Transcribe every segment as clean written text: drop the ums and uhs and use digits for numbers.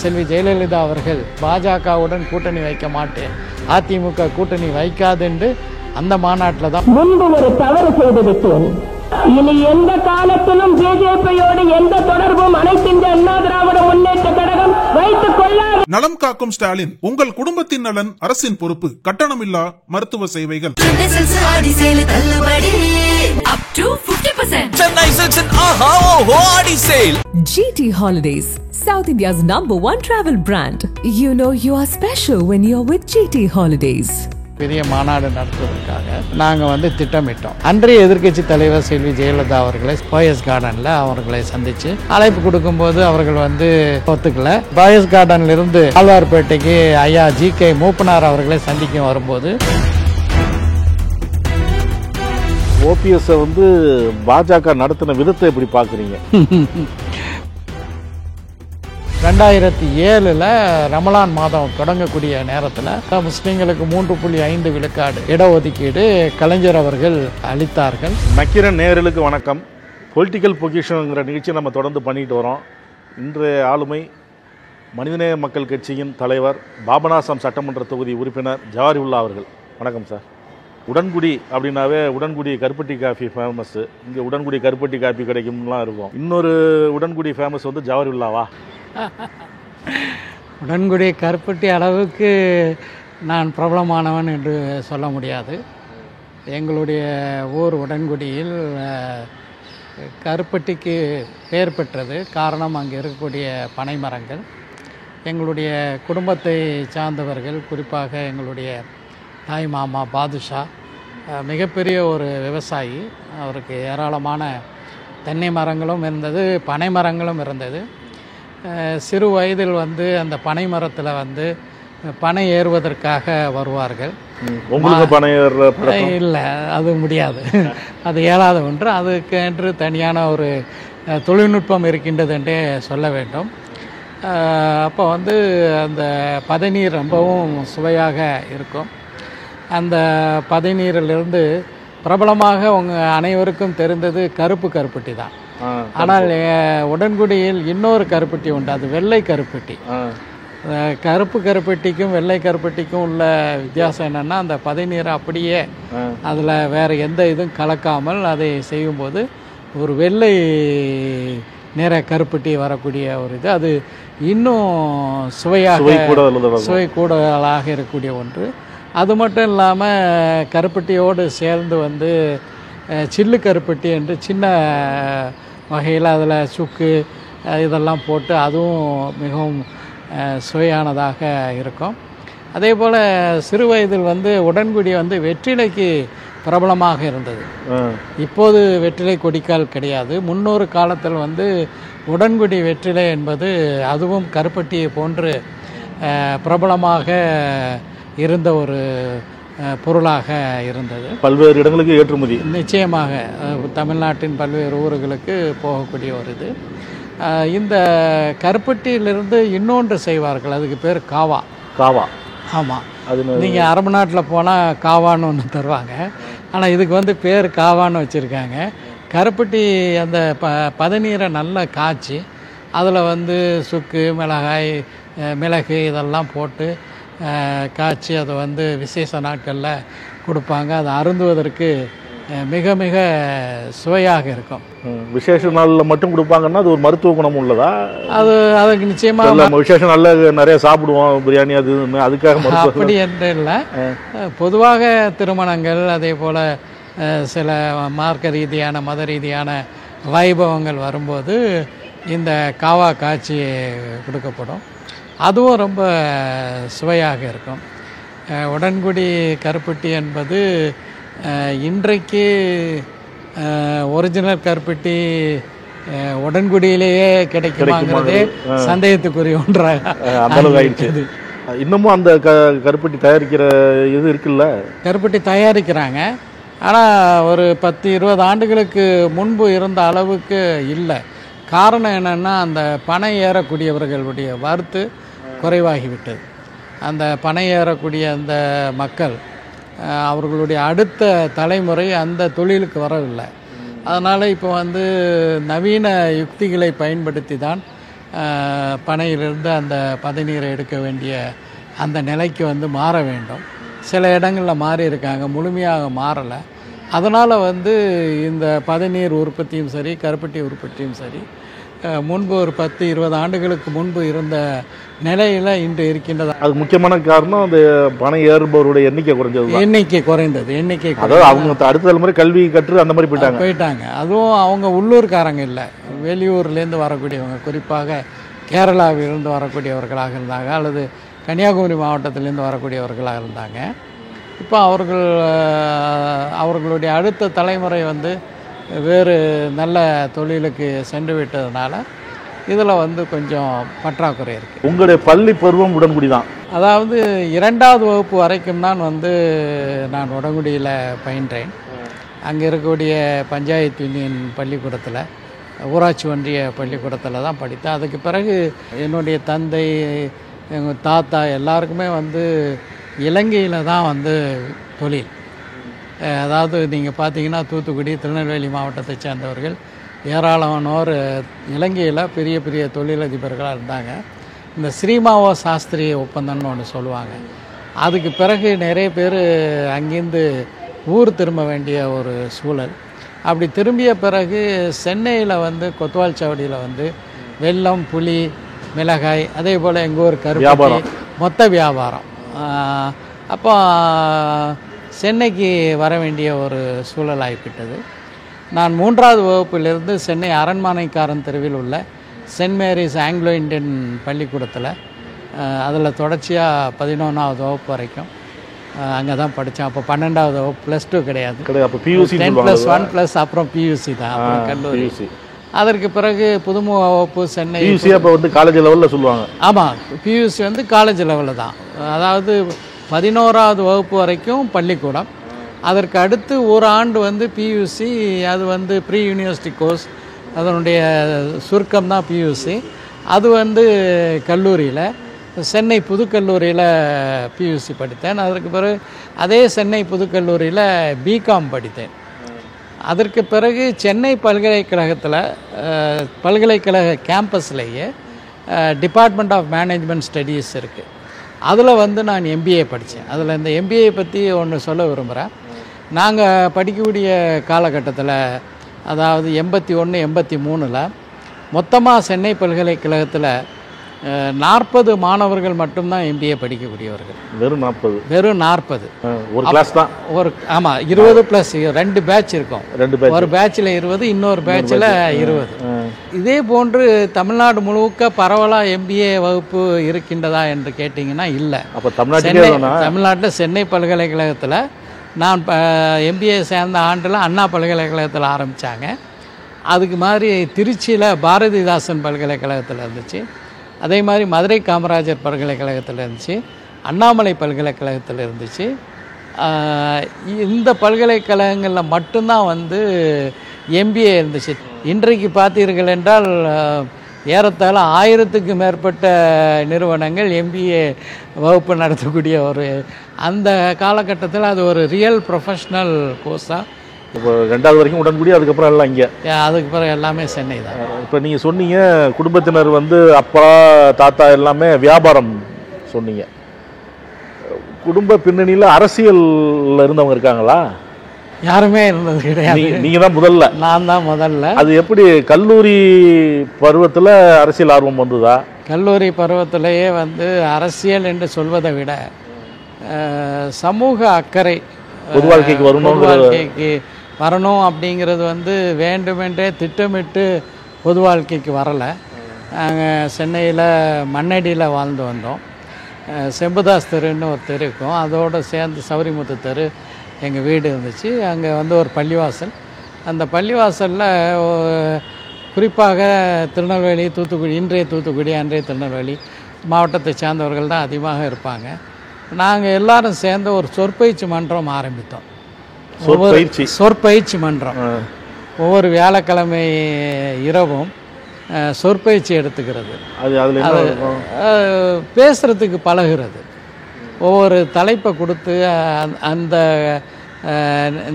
செல்வி ஜெயலலிதா அவர்கள் பாஜகவுடன் கூட்டணி வைக்க மாட்டேன், அதிமுக கூட்டணி வைக்காது என்று அந்த மாநாட்டில் தான் முன்பு ஒரு தவறு செய்து விட்டேன். இனி எந்த காலத்திலும் பிஜேபியோடு எந்த தொடர்பும் அனைத்து இந்திய அண்ணா திராவிட முன்னேற்ற கழகம் வைத்துக் கொள்ளாது. நலம் காக்கும் ஸ்டாலின், உங்கள் குடும்பத்தின் நலன் அரசின் பொறுப்பு. கட்டணமில்லா மருத்துவ சேவைகள். GT Holidays, South India's #1 travel brand. You know you are special when you're with GT Holidays. பெரிய மாநாடு நடத்துவதற்காக நாங்கள் திட்டமிட்டோம். அன்றைய எதிர்க்கட்சி தலைவர் செல்வி ஜெயலலிதா அவர்களை போயஸ் கார்டனில் அவர்களை சந்தித்து அழைப்பு கொடுக்கும்போது அவர்கள் ஒத்துக்கல. போயஸ் கார்டனில் இருந்து ஆழ்வார்பேட்டைக்கு ஐயா GK மூப்பனார் அவர்களை சந்திக்க வரும்போது OPS பாஜக நடத்தின விதத்தை எப்படி பார்க்குறீங்க? 2007 ரமலான் மாதம் தொடங்கக்கூடிய நேரத்தில் முஸ்லீம்களுக்கு 3.5 விழுக்காடு இடஒதுக்கீடு கலைஞர் அவர்கள் அளித்தார்கள். நக்கீரன் நேயர்களுக்கு வணக்கம். பொலிட்டிக்கல் பொசிஷனுங்கிற நிகழ்ச்சியை நம்ம தொடர்ந்து பண்ணிட்டு வரோம். இன்றைய ஆளுமை மனிதநேய மக்கள் கட்சியின் தலைவர் பாபநாசம் சட்டமன்ற தொகுதி உறுப்பினர் ஜவாஹிருல்லா அவர்கள். வணக்கம் சார். உடன்குடி அப்படின்னாவே உடன்குடி கருப்பட்டி காஃபி ஃபேமஸ்ஸு. இங்கே உடன்குடி கருப்பட்டி காஃபி கிடைக்கும்லாம் இருக்கும். இன்னொரு உடன்குடி ஃபேமஸ் ஜவாஹிருல்லாவா? உடன்குடி கருப்பட்டி அளவுக்கு நான் பிரபலமானவன் என்று சொல்ல முடியாது. எங்களுடைய ஊர் உடன்குடியில் கருப்பட்டிக்கு பெயர் பெற்றது. காரணம் அங்கே இருக்கக்கூடிய பனை மரங்கள். எங்களுடைய குடும்பத்தை சார்ந்தவர்கள், குறிப்பாக எங்களுடைய தாய் மாமா பாதுஷா மிகப்பெரிய ஒரு விவசாயி. அவருக்கு ஏராளமான தென்னை மரங்களும் இருந்தது, பனை மரங்களும் இருந்தது. சிறு வயதில் அந்த பனை மரத்தில் பனை ஏறுவதற்காக வருவார்கள். இல்லை, அது முடியாது, அது இயலாத ஒன்று. அதுக்கென்று தனியான ஒரு தொழில்நுட்பம் இருக்கின்றது என்றே சொல்ல வேண்டும். அப்போ அந்த பதநீர் ரொம்பவும் சுவையாக இருக்கும். அந்த பதநீரிலிருந்து பிரபலமாக உங்கள் அனைவருக்கும் தெரிந்தது கருப்பு கருப்பட்டி தான். ஆனால் உடன்குடியில் இன்னொரு கருப்பட்டி உண்டு, அது வெள்ளை கருப்பட்டி. கருப்பு கருப்பட்டிக்கும் வெள்ளை கருப்பட்டிக்கும் உள்ள வித்தியாசம் என்னென்னா, அந்த பதநீரை அப்படியே அதில் வேறு எந்த இதுவும் கலக்காமல் அதை செய்யும்போது ஒரு வெள்ளை நிற கருப்பட்டி வரக்கூடிய ஒரு இது. அது இன்னும் சுவை கூடுதலாக இருக்கக்கூடிய ஒன்று. அது மட்டும் இல்லாமல் கருப்பட்டியோடு சேர்ந்து சில்லு கருப்பட்டி என்று சின்ன வகையில் அதில் சுக்கு இதெல்லாம் போட்டு அதுவும் மிகவும் சுவையானதாக இருக்கும். அதே போல் சிறு வயதில் உடன்குடி வெற்றிலைக்கு பிரபலமாக இருந்தது. இப்போது வெற்றிலை கொடிக்கால் கிடையாது. முன்னொரு காலத்தில் உடன்குடி வெற்றிலை என்பது அதுவும் கருப்பட்டியை போன்று பிரபலமாக இருந்த ஒரு பொருளாக இருந்தது. பல்வேறு இடங்களுக்கு ஏற்றுமதி நிச்சயமாக தமிழ்நாட்டின் பல்வேறு ஊர்களுக்கு போகக்கூடிய ஒரு இது. இந்த கருப்பட்டியிலிருந்து இன்னொன்று செய்வார்கள், அதுக்கு பேர் காவா. ஆமாம், நீங்கள் அரபு நாட்டில் போனால் காவான்னு ஒன்று தருவாங்க. ஆனால் இதுக்கு பேர் காவான்னு வச்சுருக்காங்க. கருப்பட்டி அந்த பதநீரை நல்லா காய்ச்சி அதில் சுக்கு, மிளகாய், மிளகு இதெல்லாம் போட்டு காய்ச்சி அதை விசேஷ நாட்களில் கொடுப்பாங்க. அதை அருந்துவதற்கு மிக மிக சுவையாக இருக்கும். விசேஷ நாளில் மட்டும் கொடுப்பாங்கன்னா அது ஒரு மருத்துவ குணம் உள்ளதா? அதுக்கு நிச்சயமாக விசேஷ நாளில் நிறைய சாப்பிடுவோம் பிரியாணி, அது அதுக்காக அப்படி என்று இல்லை. பொதுவாக திருமணங்கள், அதே போல் சில மார்க்க ரீதியான மத ரீதியான வைபவங்கள் வரும்போது இந்த காவா காய்ச்சி கொடுக்கப்படும். அதுவும் ரொம்ப சுவையாக இருக்கும். உடன்குடி கருப்பட்டி என்பது இன்றைக்கு ஒரிஜினல் கருப்பட்டி உடன்குடியிலேயே கிடைக்குமாங்கிறதே சந்தேகத்துக்குரிய ஒன்றாக ஆயிடுச்சு. இன்னமும் அந்த கருப்பட்டி தயாரிக்கிற இது இருக்குல்ல? கருப்பட்டி தயாரிக்கிறாங்க, ஆனால் ஒரு 10-20 ஆண்டுகளுக்கு முன்பு இருந்த அளவுக்கு இல்லை. காரணம் என்னென்னா, அந்த பனை ஏறக்கூடியவர்களுடைய வரத்து குறைவாகிவிட்டது. அந்த பனை ஏறக்கூடிய அந்த மக்கள் அவர்களுடைய அடுத்த தலைமுறை அந்த தொழிலுக்கு வரவில்லை. அதனால் இப்போ நவீன யுக்திகளை பயன்படுத்தி தான் பனையிலிருந்து அந்த பதநீரை எடுக்க வேண்டிய அந்த நிலைக்கு வந்து மாற வேண்டும். சில இடங்களில் மாறி இருக்காங்க, முழுமையாக மாறலை. அதனால் வந்து இந்த பதநீர் உற்பத்தியும் சரி, கருப்பட்டி உற்பத்தியும் சரி, முன்பு ஒரு 10-20 ஆண்டுகளுக்கு முன்பு இருந்த நிலையில் இன்று இருக்கின்றது. அது முக்கியமான காரணம் அந்த பனை ஏறுபவருடைய எண்ணிக்கை குறைஞ்சது. எண்ணிக்கை குறைந்தது. அதாவது அவங்க அடுத்த தலைமுறை கல்வி கற்று அந்த மாதிரி போயிட்டாங்க. அதுவும் அவங்க உள்ளூர்காரங்க இல்லை, வெளியூர்லேருந்து வரக்கூடியவங்க, குறிப்பாக கேரளாவிலிருந்து வரக்கூடியவர்களாக இருந்தாங்க, அல்லது கன்னியாகுமரி மாவட்டத்திலேருந்து வரக்கூடியவர்களாக இருந்தாங்க. இப்போ அவர்களுடைய அடுத்த தலைமுறை வந்து வேறு நல்ல தொழிலுக்கு சென்று விட்டதுனால இதில் வந்து கொஞ்சம் பற்றாக்குறை இருக்குது. உங்களுடைய பள்ளி பருவம் உடன்குடி தான்? அதாவது 2வது வகுப்பு வரைக்கும் தான் வந்து நான் உடன்குடியில் பயின்றேன். அங்கே இருக்கக்கூடிய பஞ்சாயத்து யூனியன் பள்ளிக்கூடத்தில், ஊராட்சி ஒன்றிய பள்ளிக்கூடத்தில் தான் படித்தேன். அதுக்கு பிறகு என்னுடைய தந்தை, எங்கள் தாத்தா எல்லாருக்குமே வந்து இலங்கையில் தான் வந்து தொழில். அதாவது நீங்கள் பார்த்தீங்கன்னா தூத்துக்குடி, திருநெல்வேலி மாவட்டத்தை சேர்ந்தவர்கள் ஏராளமானோர் இலங்கையில் பெரிய பெரிய தொழிலதிபர்களாக இருந்தாங்க. இந்த ஸ்ரீமாவோ சாஸ்திரி ஒப்பந்தம்னு ஒன்று சொல்லுவாங்க. அதுக்கு பிறகு நிறைய பேர் அங்கேருந்து ஊர் திரும்ப வேண்டிய ஒரு சூழல். அப்படி திரும்பிய பிறகு சென்னையில் வந்து கொத்வால் சாவடியில் வந்து வெல்லம், புளி, மிளகாய், அதே போல் எங்கள் ஊர் கருப்பட்டி மொத்த வியாபாரம். அப்போ சென்னைக்கு வர வேண்டிய ஒரு சூழல் ஆகிவிட்டது. நான் 3வது வகுப்பிலிருந்து சென்னை அரண்மனைக்காரன் தெருவில் உள்ள சென்ட் மேரிஸ் ஆங்கிலோ இந்தியன் பள்ளிக்கூடத்தில், அதில் தொடர்ச்சியாக 11வது வகுப்பு வரைக்கும் அங்கே தான் படித்தேன். அப்போ 12வது வகுப்பு, +2 கிடையாது, 10+1 ப்ளஸ் அப்புறம் பியூசி தான், அப்புறம் கல்லூரி. அதற்கு பிறகு புதுமுக வகுப்பு சென்னை. அப்போ வந்து காலேஜ் லெவலில் சொல்லுவாங்க. ஆமாம், பியூசி வந்து காலேஜ் லெவலில் தான். அதாவது 11வது வகுப்பு வரைக்கும் பள்ளிக்கூடம், அதற்கு அடுத்து ஒரு ஆண்டு வந்து பியூசி. அது வந்து ப்ரீ யூனிவர்சிட்டி கோர்ஸ், அதனுடைய சுருக்கம் தான் பியூசி. அது வந்து கல்லூரியில், சென்னை புதுக்கல்லூரியில் பியூசி படித்தேன். அதற்கு பிறகு அதே சென்னை புதுக்கல்லூரியில் பிகாம் படித்தேன். அதற்கு பிறகு சென்னை பல்கலைக்கழகத்தில், பல்கலைக்கழக கேம்பஸ்லேயே டிபார்ட்மெண்ட் ஆஃப் மேனேஜ்மெண்ட் ஸ்டடீஸ் இருக்குது. அதில் வந்து நான் எம்பிஏ படித்தேன். அதில் இந்த எம்பிஏ பற்றி ஒன்று சொல்ல விரும்புகிறேன். நாங்கள் படிக்கக்கூடிய காலகட்டத்தில், அதாவது 81, 83 மொத்தமாக சென்னை பல்கலைக்கழகத்தில் 40 மாணவர்கள் மட்டும்தான் எம்பிஏ படிக்கக்கூடியவர்கள். வெறும் 40? வெறும் 40. ஒரு கிளாஸ் தான். ஆமாம், 20 + 2 பேட்ச் இருக்கும். ஒரு பேட்சில் 20, இன்னொரு பேட்சில் 20. இதே போன்று தமிழ்நாடு முழுக்க பரவலாக எம்பிஏ வகுப்பு இருக்கின்றதா என்று கேட்டிங்கன்னா இல்லை. அப்போ தமிழ்நாட்டில் சென்னை பல்கலைக்கழகத்தில் நான் எம்பிஏ சேர்ந்த ஆண்டில் அண்ணா பல்கலைக்கழகத்தில் ஆரம்பித்தாங்க. அதுக்கு மாதிரி திருச்சியில் பாரதிதாசன் பல்கலைக்கழகத்தில் இருந்துச்சு. அதே மாதிரி மதுரை காமராஜர் பல்கலைக்கழகத்தில் இருந்துச்சு, அண்ணாமலை பல்கலைக்கழகத்தில் இருந்துச்சு. இந்த பல்கலைக்கழகங்களில் மட்டும்தான் வந்து எம்பிஏ இருந்துச்சு. இன்றைக்கு பார்த்தீர்கள் என்றால் ஏறத்தாழ 1000க்கு மேற்பட்ட நிறுவனங்கள் எம்பிஏ வகுப்பு நடத்தக்கூடிய ஒரு அந்த காலகட்டத்தில் அது ஒரு ரியல் ப்ரொஃபஷ்னல் கோர்ஸாக. இப்போ 2வது வரைக்கும் உடன்குடி, அதுக்கப்புறம் எல்லாம் இங்கே. அதுக்கு பிறகு எல்லாமே சென்னை தான். இப்போ நீங்கள் சொன்னீங்க குடும்பத்தினர் வந்து அப்பா, தாத்தா எல்லாமே வியாபாரம் சொன்னீங்க. குடும்ப பின்னணியில் அரசியலில் இருந்தவங்க இருக்காங்களா? யாருமே இருந்தது கிடையாது. நீங்கள் தான் முதல்ல? நான் தான் முதல்ல. அது எப்படி கல்லூரி பருவத்தில் அரசியல் ஆர்வம் வந்ததா? கல்லூரி பருவத்திலேயே வந்து அரசியல் என்று சொல்வதை விட சமூக அக்கறை, பொது வாழ்க்கைக்கு வரணும் அப்படிங்கிறது வந்து வேண்டுமென்றே திட்டமிட்டு பொது வாழ்க்கைக்கு வரலை. நாங்கள் சென்னையில் மண்ணடியில் வாழ்ந்து வந்தோம். செம்புதாஸ் தெருன்னு ஒரு தெரு இருக்கும், அதோடு சேர்ந்து சௌரிமுத்து தெரு எங்கள் வீடு இருந்துச்சு. அங்கே வந்து ஒரு பள்ளிவாசல். அந்த பள்ளிவாசலில் குறிப்பாக திருநெல்வேலி, தூத்துக்குடி, இன்றைய தூத்துக்குடி, அன்றைய திருநெல்வேலி மாவட்டத்தை சேர்ந்தவர்கள் தான் அதிகமாக இருப்பாங்க. நாங்கள் எல்லாரும் சேர்ந்து ஒரு சொற்பயிற்சி மன்றம் ஆரம்பித்தோம். சொற்பயிற்சி மன்றம் ஒவ்வொரு வியாழக்கிழமை இரவும் சொற்பயிற்சி எடுத்துக்கிறது. பேசுகிறதுக்கு பழகிறது. ஒவ்வொரு தலைப்பை கொடுத்து அந்த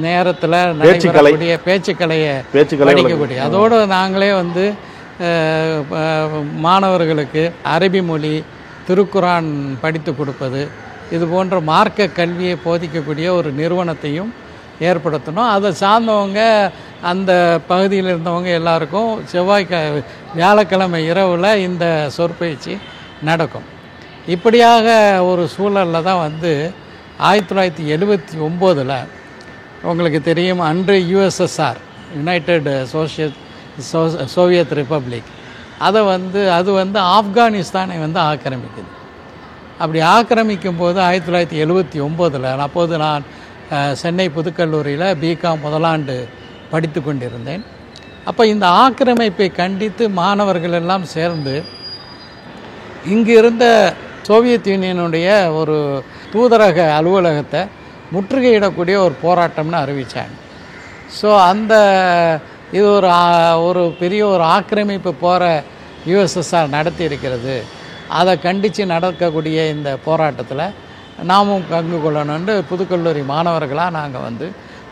நேரத்தில் பேச்சுக்கலையை படிக்கக்கூடிய. அதோடு நாங்களே வந்து மாணவர்களுக்கு அரபி மொழி, திருக்குரான் படித்து கொடுப்பது, இது போன்ற மார்க்க கல்வியை போதிக்கக்கூடிய ஒரு நிறுவனத்தையும் ஏற்படுத்தணும். அதை சார்ந்தவங்க அந்த பகுதியில் இருந்தவங்க எல்லாருக்கும் வியாழக்கிழமை இரவில் இந்த சொற்பயிற்சி நடக்கும். இப்படியாக ஒரு சூழலில் தான் வந்து 1979 உங்களுக்கு தெரியும், அன்று USSR யுனைடெட் சோவியத் ரிப்பப்ளிக் அது வந்து ஆப்கானிஸ்தானை வந்து ஆக்கிரமிக்குது. அப்படி ஆக்கிரமிக்கும் போது 1979 அப்போது நான் சென்னை புதுக்கல்லூரியில் பிகாம் முதலாண்டு படித்து கொண்டிருந்தேன். அப்போ இந்த ஆக்கிரமிப்பை கண்டித்து மாணவர்கள் எல்லாம் சேர்ந்து இங்கு இருந்த சோவியத் யூனியனுடைய ஒரு தூதரக அலுவலகத்தை முற்றுகையிடக்கூடிய ஒரு போராட்டம்னு அறிவித்தாங்க. ஸோ இது ஒரு பெரிய ஒரு ஆக்கிரமிப்பு போகிற USSR நடத்தி இருக்கிறது. அதை கண்டித்து நடக்கக்கூடிய இந்த போராட்டத்தில் நாமும் பங்கு கொள்ளணும்னு புதுக்கல்லூரி மாணவர்களாக நாங்கள் வந்து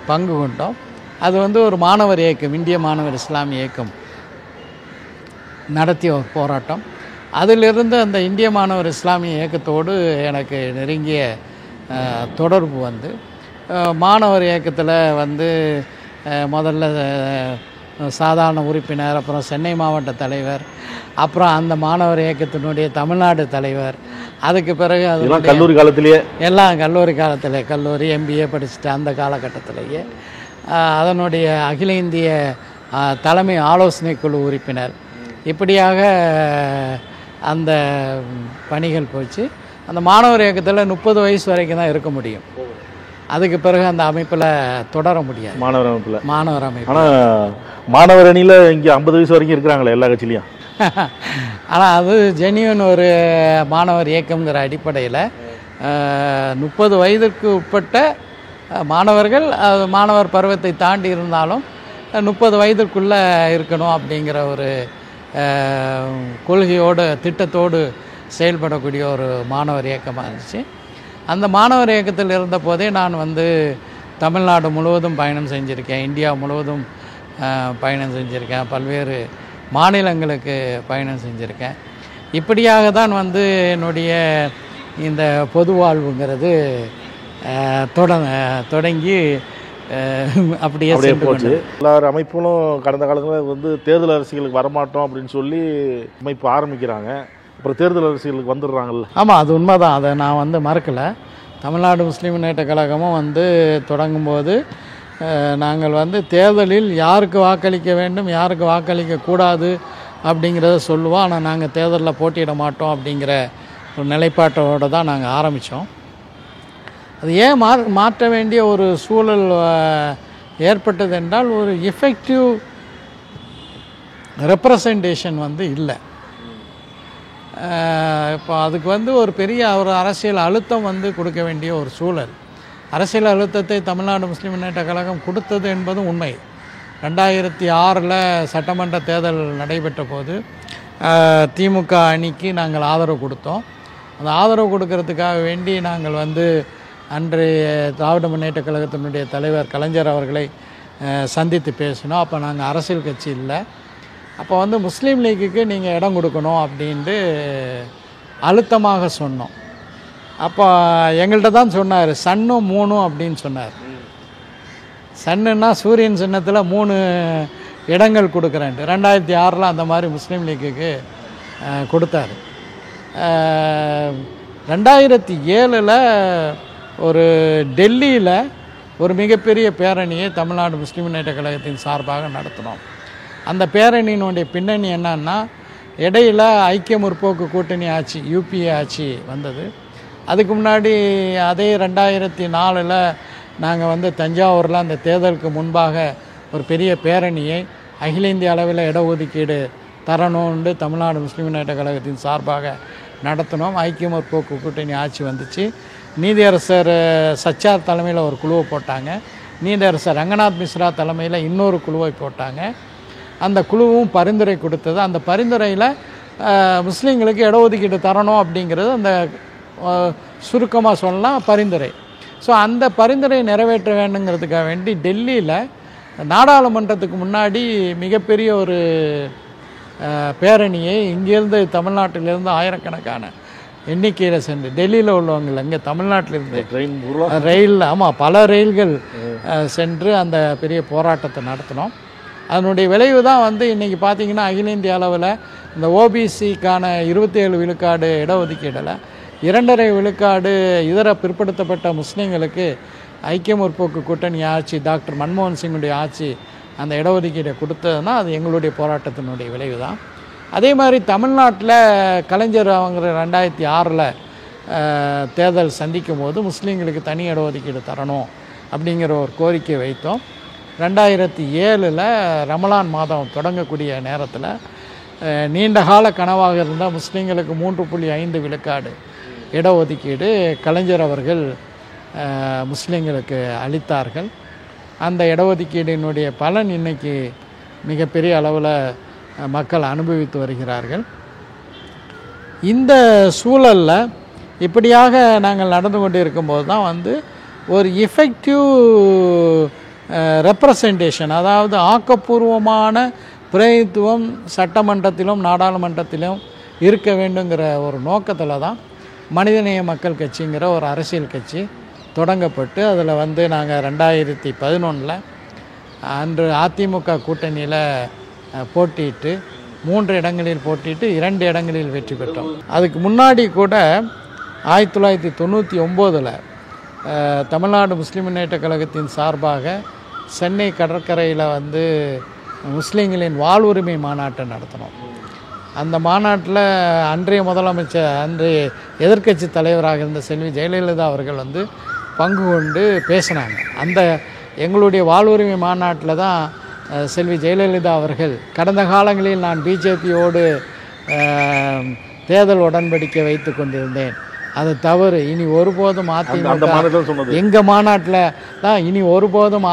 பங்கு கொண்டோம். அது வந்து ஒரு மாணவர் இயக்கம், இந்திய மாணவர் இஸ்லாமிய இயக்கம் நடத்திய ஒரு போராட்டம். அதிலிருந்து அந்த இந்திய மாணவர் இஸ்லாமிய இயக்கத்தோடு எனக்கு நெருங்கிய தொடர்பு வந்து மாணவர் இயக்கத்தில் வந்து முதல்ல சாதாரண உறுப்பினர், அப்புறம் சென்னை மாவட்ட தலைவர், அப்புறம் அந்த மாணவர் இயக்கத்தினுடைய தமிழ்நாடு தலைவர். அதுக்கு பிறகு அது கல்லூரி காலத்திலேயே எல்லாம் கல்லூரி காலத்தில் கல்லூரி MBA படிச்சுட்டு அந்த காலகட்டத்திலேயே அதனுடைய அகில இந்திய தலைமை ஆலோசனை குழு உறுப்பினர். இப்படியாக அந்த பணிகள் போச்சு. அந்த மாணவர் இயக்கத்தில் 30 வயசு வரைக்கும் தான் இருக்க முடியும். அதுக்கு பிறகு அந்த அமைப்பில் தொடர முடியாது. மாணவர் அமைப்பு. ஆனால் மாணவர் அணியில் இங்கே 50 வயசு வரைக்கும் இருக்கிறாங்களே எல்லா கட்சியிலையும். ஆனால் அது ஜெனியூன் ஒரு மாணவர் இயக்கம்ங்கிற அடிப்படையில் 30 வயதிற்கு உட்பட்ட மாணவர்கள் மாணவர் பருவத்தை தாண்டி இருந்தாலும் 30 வயதிற்குள்ளே இருக்கணும் அப்படிங்கிற ஒரு கொள்கையோடு திட்டத்தோடு செயல்படக்கூடிய ஒரு மாணவர் இயக்கமாக இருந்துச்சு. அந்த மாணவர் இயக்கத்தில் இருந்த போதே நான் வந்து தமிழ்நாடு முழுவதும் பயணம் செஞ்சுருக்கேன், இந்தியா முழுவதும் பயணம் செஞ்சுருக்கேன், பல்வேறு மாநிலங்களுக்கு பயணம் செஞ்சுருக்கேன். இப்படியாக தான் வந்து என்னுடைய இந்த பொது வாழ்வுங்கிறது தொடங்கி அப்படியே போச்சு. எல்லார் அமைப்புகளும் கடந்த காலங்களில் வந்து தேர்தல் அரசியலுக்கு வரமாட்டோம் அப்படின்னு சொல்லி அமைப்பு ஆரம்பிக்கிறாங்க. அப்புறம் தேர்தல் அரசியலுக்கு வந்துடுறாங்கல்ல. ஆமாம், அது உண்மைதான். அதை நான் வந்து மறக்கலை. தமிழ்நாடு முஸ்லீம் முன்னேற்ற கழகமும் வந்து தொடங்கும்போது நாங்கள் வந்து தேர்தலில் யாருக்கு வாக்களிக்க வேண்டும், யாருக்கு வாக்களிக்கக்கூடாது அப்படிங்கிறத சொல்லுவோம். ஆனால் நாங்கள் தேர்தலில் போட்டியிட மாட்டோம் அப்படிங்கிற ஒரு நிலைப்பாட்டோடு தான் நாங்கள் ஆரம்பித்தோம். அது ஏன் மாற்ற வேண்டிய ஒரு சூழல் ஏற்பட்டது என்றால், ஒரு எஃபெக்டிவ் ரெப்ரசன்டேஷன் வந்து இல்லை. இப்போ அதுக்கு வந்து ஒரு பெரிய ஒரு அரசியல் அழுத்தம் வந்து கொடுக்க வேண்டிய ஒரு சூழல். அரசியல் அழுத்தத்தை தமிழ்நாடு முஸ்லீம் முன்னேற்ற கழகம் கொடுத்தது என்பதும் உண்மை. 2006 சட்டமன்ற தேர்தல் நடைபெற்ற போது திமுக அணிக்கு நாங்கள் ஆதரவு கொடுத்தோம். அந்த ஆதரவு கொடுக்கறதுக்காக வேண்டி நாங்கள் வந்து அன்றைய திராவிட முன்னேற்ற கழகத்தினுடைய தலைவர் கலைஞர் அவர்களை சந்தித்து பேசினோம். அப்போ நாங்கள் அரசியல் கட்சி இல்லை. அப்போ வந்து முஸ்லீம் லீக்குக்கு நீங்கள் இடம் கொடுக்கணும் அப்படின்ட்டு அழுத்தமாக சொன்னோம். அப்போ எங்கள்கிட்ட தான் சொன்னார், சன்னும் 3 அப்படின்னு சொன்னார். சன்னுன்னா சூரியன் சின்னத்தில் 3 இடங்கள் கொடுக்குறேன்ட்டு 2006 அந்த மாதிரி முஸ்லீம் லீக்குக்கு கொடுத்தாரு. 2007 ஒரு டெல்லியில் ஒரு மிகப்பெரிய பேரணியை தமிழ்நாடு முஸ்லீம் முன்னேற்ற கழகத்தின் சார்பாக நடத்தினோம். அந்த பேரணியினுடைய பின்னணி என்னன்னா, இடையில் ஐக்கிய முற்போக்கு கூட்டணி ஆட்சி UPA ஆட்சி வந்தது. அதுக்கு முன்னாடி அதே 2004 நாங்கள் வந்து தஞ்சாவூரில் அந்த தேர்தலுக்கு முன்பாக ஒரு பெரிய பேரணியை அகில இந்திய அளவில் இடஒதுக்கீடு தரணும்னு தமிழ்நாடு முஸ்லீம் முன்னேற்ற கழகத்தின் சார்பாக நடத்தினோம். ஐக்கிய முற்போக்கு கூட்டணி ஆட்சி வந்துச்சு. நீதியரசர் சச்சார் தலைமையில் ஒரு குழுவை போட்டாங்க. நீதியரசர் ரங்கநாத் மிஸ்ரா தலைமையில் இன்னொரு குழுவை போட்டாங்க. அந்த குழுவும் பரிந்துரை கொடுத்தது. அந்த பரிந்துரையில் முஸ்லீம்களுக்கு இடஒதுக்கீடு தரணும் அப்படிங்கிறது அந்த சுருக்கமாக சொல்லலாம் பரிந்துரை. ஸோ அந்த பரிந்துரை நிறைவேற்ற வேண்டுங்கிறதுக்காக வேண்டி டெல்லியில் நாடாளுமன்றத்துக்கு முன்னாடி மிகப்பெரிய ஒரு பேரணியை இங்கேருந்து தமிழ்நாட்டிலேருந்து ஆயிரக்கணக்கான எண்ணிக்கையில் சென்று டெல்லியில் உள்ளவங்க இங்கே தமிழ்நாட்டிலிருந்து ரயில் பல ரயில்கள் சென்று அந்த பெரிய போராட்டத்தை நடத்தினோம். அதனுடைய விளைவு தான் வந்து இன்றைக்கி பார்த்திங்கன்னா அகில இந்திய அளவில் இந்த ஓபிசிக்கான 27 விழுக்காடு இடஒதுக்கீடில் 2.5 விழுக்காடு இதர பிற்படுத்தப்பட்ட முஸ்லீம்களுக்கு ஐக்கிய முற்போக்கு கூட்டணி ஆட்சி டாக்டர் மன்மோகன் சிங்குடைய ஆட்சி அந்த இடஒதுக்கீடை கொடுத்ததுன்னா அது எங்களுடைய போராட்டத்தினுடைய விளைவு தான். அதே மாதிரி தமிழ்நாட்டில் கலைஞர் அவங்க 2006 தேர்தல் சந்திக்கும் போது முஸ்லீம்களுக்கு தனி இடஒதுக்கீடு தரணும் அப்படிங்கிற ஒரு கோரிக்கை வைத்தோம். 2007 ரமலான் மாதம் தொடங்கக்கூடிய நேரத்தில் நீண்டகால கனவாக இருந்த முஸ்லீம்களுக்கு 3.5 விழுக்காடு இடஒதுக்கீடு கலைஞர் அவர்கள் முஸ்லீம்களுக்கு அளித்தார்கள். அந்த இடஒதுக்கீடினுடைய பலன் இன்றைக்கி மிகப்பெரிய அளவில் மக்கள் அனுபவித்து வருகிறார்கள். இந்த சூழலில் இப்படியாக நாங்கள் நடந்து கொண்டு இருக்கும்போது தான் வந்து ஒரு எஃபெக்டிவ் ரெப்ரசன்டேஷன், அதாவது ஆக்கப்பூர்வமான பிரதிநிதித்துவம் சட்டமன்றத்திலும் நாடாளுமன்றத்திலும் இருக்க வேண்டுங்கிற ஒரு நோக்கத்தில் தான் மனிதநேய மக்கள் கட்சிங்கிற ஒரு அரசியல் கட்சி தொடங்கப்பட்டு அதில் வந்து நாங்கள் 2011 அன்று அதிமுக கூட்டணியில் போட்டியிட்டு 3 இடங்களில் போட்டியிட்டு 2 இடங்களில் வெற்றி பெற்றோம். அதுக்கு முன்னாடி கூட 1999 தமிழ்நாடு முஸ்லீம் முன்னேற்ற கழகத்தின் சார்பாக சென்னை கடற்கரையில் வந்து முஸ்லீம்களின் வாழ்வுரிமை மாநாட்டை நடத்தினோம். அந்த மாநாட்டில் அன்றைய முதலமைச்சர் அன்றைய எதிர்க்கட்சி தலைவராக இருந்த செல்வி ஜெயலலிதா அவர்கள் வந்து பங்கு கொண்டு பேசினாங்க. அந்த எங்களுடைய வாழ்வுரிமை மாநாட்டில் தான் செல்வி ஜெயலலிதா அவர்கள் கடந்த காலங்களில் நான் பிஜேபியோடு தேர்தல் உடன்படிக்கை வைத்து கொண்டிருந்தேன், அது தவறு, இனி ஒருபோதும் அதிமுக எங்கள் மாநாட்டில் தான் இனி ஒருபோதும்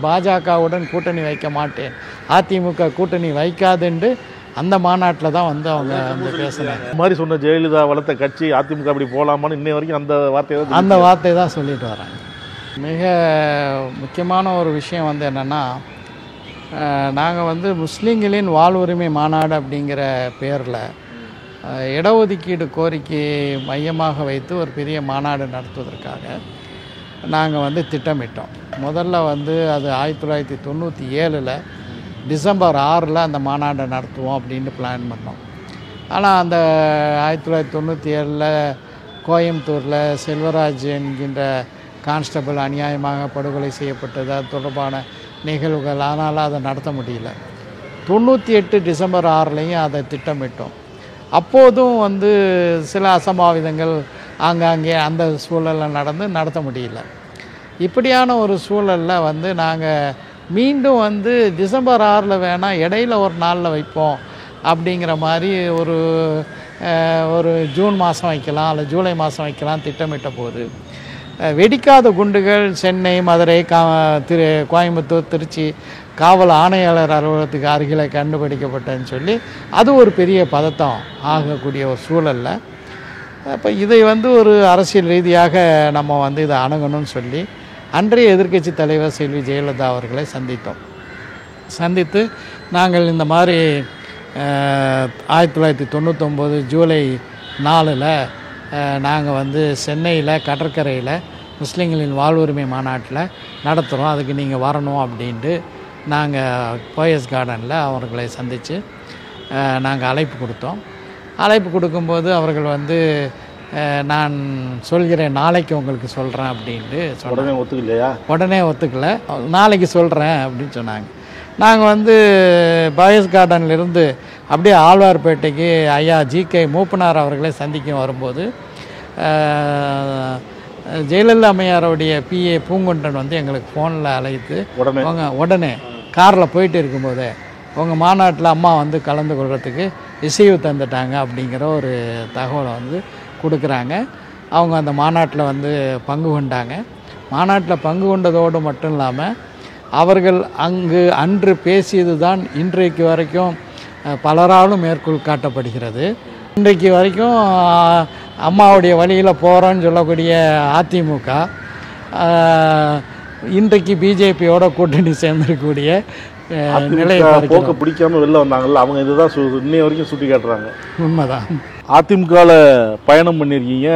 பாஜகவுடன் கூட்டணி வைக்க மாட்டேன், அதிமுக கூட்டணி வைக்காதுன்னு அந்த மாநாட்டில் தான் வந்து அவங்க வந்து பேசுனாங்க. இந்த மாதிரி சொன்ன ஜெயலலிதா வளர்த்த கட்சி அதிமுக அப்படி போகலாமான்னு இன்னை வரைக்கும் அந்த வார்த்தை தான் சொல்லிட்டு வராங்க. மிக முக்கியமான ஒரு விஷயம் வந்து என்னென்னா, நாங்கள் வந்து முஸ்லீம்களின் வாழ்வுரிமை மாநாடு அப்படிங்கிற பேரில் இடஒதுக்கீடு கோரிக்கை மையமாக வைத்து ஒரு பெரிய மாநாடு நடத்துவதற்காக நாங்கள் வந்து திட்டமிட்டோம். முதல்ல வந்து அது 1997 டிசம்பர் 6 அந்த மாநாட்டை நடத்துவோம் அப்படின்னு பிளான் பண்ணோம். ஆனால் அந்த 1997 கோயம்புத்தூரில் செல்வராஜ் என்கின்ற கான்ஸ்டபிள் அநியாயமாக படுகொலை செய்யப்பட்டது, அது தொடர்பான நிகழ்வுகள், அதனால் அதை நடத்த முடியல. 98 டிசம்பர் 6 அதை திட்டமிட்டோம். அப்போதும் வந்து சில அசம்பாவிதங்கள் ஆங்காங்கே அந்த சூழலில் நடத்த முடியல. இப்படியான ஒரு சூழலில் வந்து நாங்கள் மீண்டும் வந்து டிசம்பர் 6 வேணால் இடையில ஒரு நாளில் வைப்போம் அப்படிங்கிற மாதிரி ஒரு ஜூன் மாதம் வைக்கலாம் அல்ல ஜூலை மாதம் வைக்கலாம் திட்டமிட்ட போது வெடிக்காத குண்டுகள் சென்னை, மதுரை, கோயம்புத்தூர், திருச்சி காவல் ஆணையாளர் அலுவலகத்துக்கு அருகில் கண்டுபிடிக்கப்பட்டதுன்னு சொல்லி அது ஒரு பெரிய பதட்டம் ஆகக்கூடிய ஒரு சூழலில் அப்போ இதை வந்து ஒரு அரசியல் ரீதியாக நம்ம வந்து இதை அணுகணும்னு சொல்லி அன்றைய எதிர்க்கட்சி தலைவர் செல்வி ஜெயலலிதா அவர்களை சந்தித்து நாங்கள் இந்த மாதிரி 1999 ஜூலை 4 நாங்கள் வந்து சென்னையில் கடற்கரையில் முஸ்லீம்களின் வாழ்வுரிமை மாநாட்டில் நடத்துகிறோம், அதுக்கு நீங்கள் வரணும் அப்படின்ட்டு நாங்கள் போயஸ் கார்டனில் அவர்களை சந்தித்து நாங்கள் அழைப்பு கொடுத்தோம். அழைப்பு கொடுக்கும்போது அவர்கள் வந்து நான் சொல்கிறேன், நாளைக்கு உங்களுக்கு சொல்கிறேன் அப்படின்ட்டு உடனே ஒத்துக்கலை, நாளைக்கு சொல்கிறேன் அப்படின்னு சொன்னாங்க. நாங்கள் வந்து பாயஸ் கார்டன்லேருந்து அப்படியே ஆழ்வார்பேட்டைக்கு ஐயா ஜிகே மூப்பனார் அவர்களை சந்திக்க வரும்போது ஜெயலலிதா அம்மையாருடைய பிஏ பூங்குண்டன் வந்து எங்களுக்கு ஃபோனில் அழைத்து உடனே காரில் போயிட்டு இருக்கும்போதே உங்கள் மாநாட்டில் அம்மா வந்து கலந்து கொள்கிறதுக்கு இசைவு தந்துட்டாங்க அப்படிங்கிற ஒரு தகவலை வந்து கொடுக்குறாங்க. அவங்க அந்த மாநாட்டில் வந்து பங்கு கொண்டாங்க. மாநாட்டில் பங்கு கொண்டதோடு மட்டும் இல்லாமல் அவர்கள் அன்று பேசியது தான் இன்றைக்கு வரைக்கும் பலராலும் மேற்கோள் காட்டப்படுகிறது. இன்றைக்கு வரைக்கும் அம்மாவுடைய வழியில் போகிறோன்னு சொல்லக்கூடிய அதிமுக இன்றைக்கு பிஜேபியோட கூட்டணி சேர்ந்திருக்கக்கூடிய நிலையை போக்க பிடிக்காம வெளில வந்தாங்கல்ல, அவங்க இதுதான் இன்னைய வரைக்கும் சுட்டி காட்டுறாங்க. உண்மைதான். அதிமுகவில் பயணம் பண்ணியிருக்கீங்க.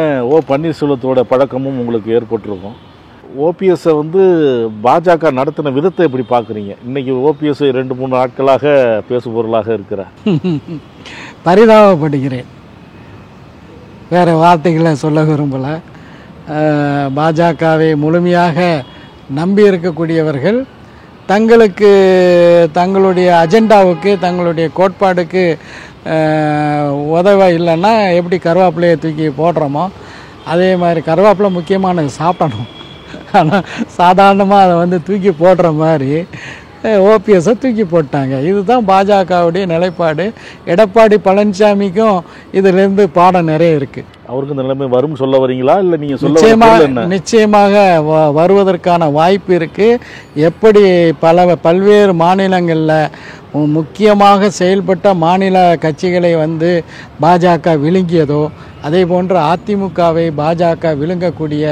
பன்னீர்செல்வத்தோட பழக்கமும் உங்களுக்கு ஏற்பட்டிருக்கும். ஓபிஎஸ்ஸை பாஜக நடத்தின விதத்தை எப்படி பார்க்குறீங்க? இன்னைக்கு ஓபிஎஸ் 2-3 நாட்களாக பேசுபொருளாக இருக்கிறார். பரிதாபப்படுகிறேன், வேறு வார்த்தைகளை சொல்ல விரும்பலை. பாஜகவை முழுமையாக நம்பி இருக்கக்கூடியவர்கள் தங்களுடைய அஜெண்டாவுக்கு, தங்களுடைய கோட்பாடுக்கு உதவ இல்லைன்னா எப்படி கருவேப்பிலையை தூக்கி போடுறோமோ அதே மாதிரி கருவேப்பிலை முக்கியமானது, சாப்பிடணும். ஆனால் சாதாரணமாக அதை தூக்கி போடுற மாதிரி ஓபிஎஸ்ஸை தூக்கி போட்டாங்க. இதுதான் பாஜகவுடைய நிலைப்பாடு. எடப்பாடி பழனிசாமிக்கும் இதிலிருந்து பாடம் நிறைய இருக்குது. அவருக்கு இந்த நிலைமை வரும் சொல்ல வரீங்களா, இல்லை நீங்கள் நிச்சயமாக வருவதற்கான வாய்ப்பு இருக்குது. எப்படி பல்வேறு மாநிலங்களில் முக்கியமாக செயல்பட்ட மாநில கட்சிகளை பாஜக விழுங்கியதோ அதே போன்று அதிமுகவை பாஜக விழுங்கக்கூடிய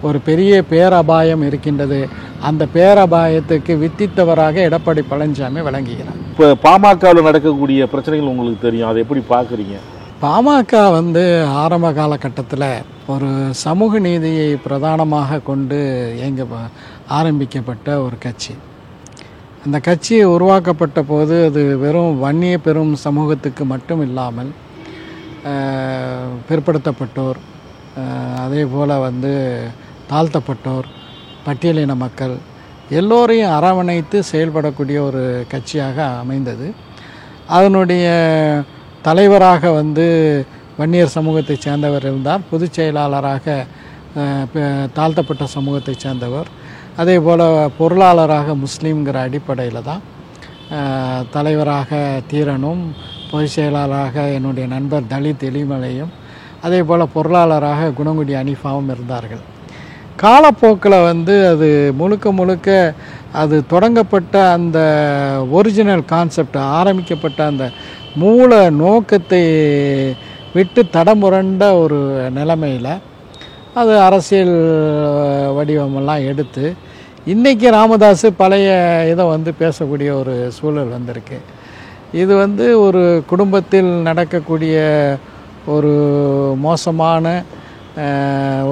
ஒரு பெரிய பேரபாயம் இருக்கின்றது. அந்த பேரபாயத்துக்கு வித்தித்தவராக எடப்பாடி பழனிசாமி விளங்குகிறார். இப்போ பாமகவில் நடக்கக்கூடிய பிரச்சனைகள் உங்களுக்கு தெரியும், அதை எப்படி பார்க்குறீங்க? பாமக ஆரம்ப காலகட்டத்தில் ஒரு சமூக நீதியை பிரதானமாக கொண்டு ஆரம்பிக்கப்பட்ட ஒரு கட்சி. அந்த கட்சி உருவாக்கப்பட்ட போது அது வெறும் வன்னிய பெரும் சமூகத்துக்கு மட்டும் இல்லாமல் பிற்படுத்தப்பட்டோர், அதே போல் தாழ்த்தப்பட்டோர், பட்டியலின மக்கள் எல்லோரையும் அரவணைத்து செயல்படக்கூடிய ஒரு கட்சியாக அமைந்தது. அதனுடைய தலைவராக வன்னியர் சமூகத்தை சேர்ந்தவர் இருந்தார். பொதுச் செயலாளராக தாழ்த்தப்பட்ட சமூகத்தை சேர்ந்தவர். அதே போல் பொருளாளராக முஸ்லீம்ங்கிற அடிப்படையில் தான் தலைவராக தீரனும், பொதுச் செயலாளராக என்னுடைய நண்பர் தலித் எலிமலையும், அதே போல் பொருளாளராக குணங்குடி அனிஃபாவும் இருந்தார்கள். காலப்போக்கில் அது முழுக்க அது தொடங்கப்பட்ட அந்த ஒரிஜினல் கான்செப்ட், ஆரம்பிக்கப்பட்ட அந்த மூல நோக்கத்தை விட்டு தடமுரண்ட ஒரு நிலைமையில் அது அரசியல் வடிவமெல்லாம் எடுத்து இன்றைக்கி ராமதாஸ் பழைய இதை பேசக்கூடிய ஒரு சூழல் வந்திருக்கு. இது ஒரு குடும்பத்தில் நடக்கக்கூடிய ஒரு மோசமான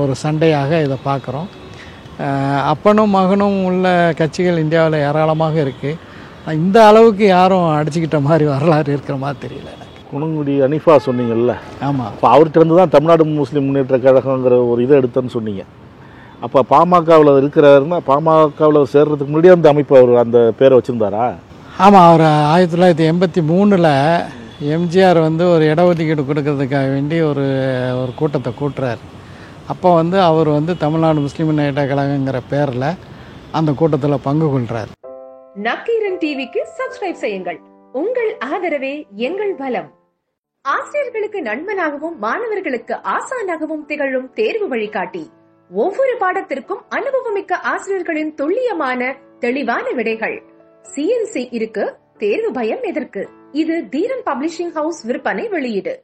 ஒரு சண்டையாக இதை பார்க்குறோம். அப்பனும் மகனும் உள்ள கட்சிகள் இந்தியாவில் ஏராளமாக இருக்குது. இந்த அளவுக்கு யாரும் அடிச்சுக்கிட்ட மாதிரி வரலாறு இருக்கிற மாதிரி தெரியல எனக்கு. குணங்குடி அனிஃபா சொன்னீங்கல்ல? ஆமாம். அப்போ அவர்கிட்ட தான் தமிழ்நாடு முஸ்லீம் முன்னேற்ற கழகங்கிற ஒரு இதை எடுத்தேன்னு சொன்னீங்க. அப்போ பாமகவில் இருக்கிறாருன்னா பாமகவில் சேர்றதுக்கு முன்னாடியே அந்த அமைப்பு அவர் அந்த பேரை வச்சுருந்தாரா? ஆமாம், அவர் 1983 எம்ஜிஆர் ஒரு இடஒதுக்கீடு கொடுக்கறதுக்காக வேண்டி ஒரு கூட்டத்தை கூட்டுறார். அப்போ அவர் தமிழ்நாடு முஸ்லீம் முன்னேற்ற கழகங்கிற பேரில் அந்த கூட்டத்தில் பங்கு கொள்கிறார். நக்கீரன் டிவிக்கு சப்ஸ்கிரைப் செய்யுங்கள். உங்கள் ஆதரவே எங்கள் பலம். ஆசிரியர்களுக்கு நண்பனாகவும் மாணவர்களுக்கு ஆசானாகவும் திகழும் தேர்வு வழிகாட்டி. ஒவ்வொரு பாடத்திற்கும் அனுபவமிக்க ஆசிரியர்களின் துல்லியமான தெளிவான விடைகள். CNC இருக்கு, தேர்வு பயம் எதற்கு? இது தீரன் பப்ளிஷிங் ஹவுஸ் விற்பனை வெளியீடு.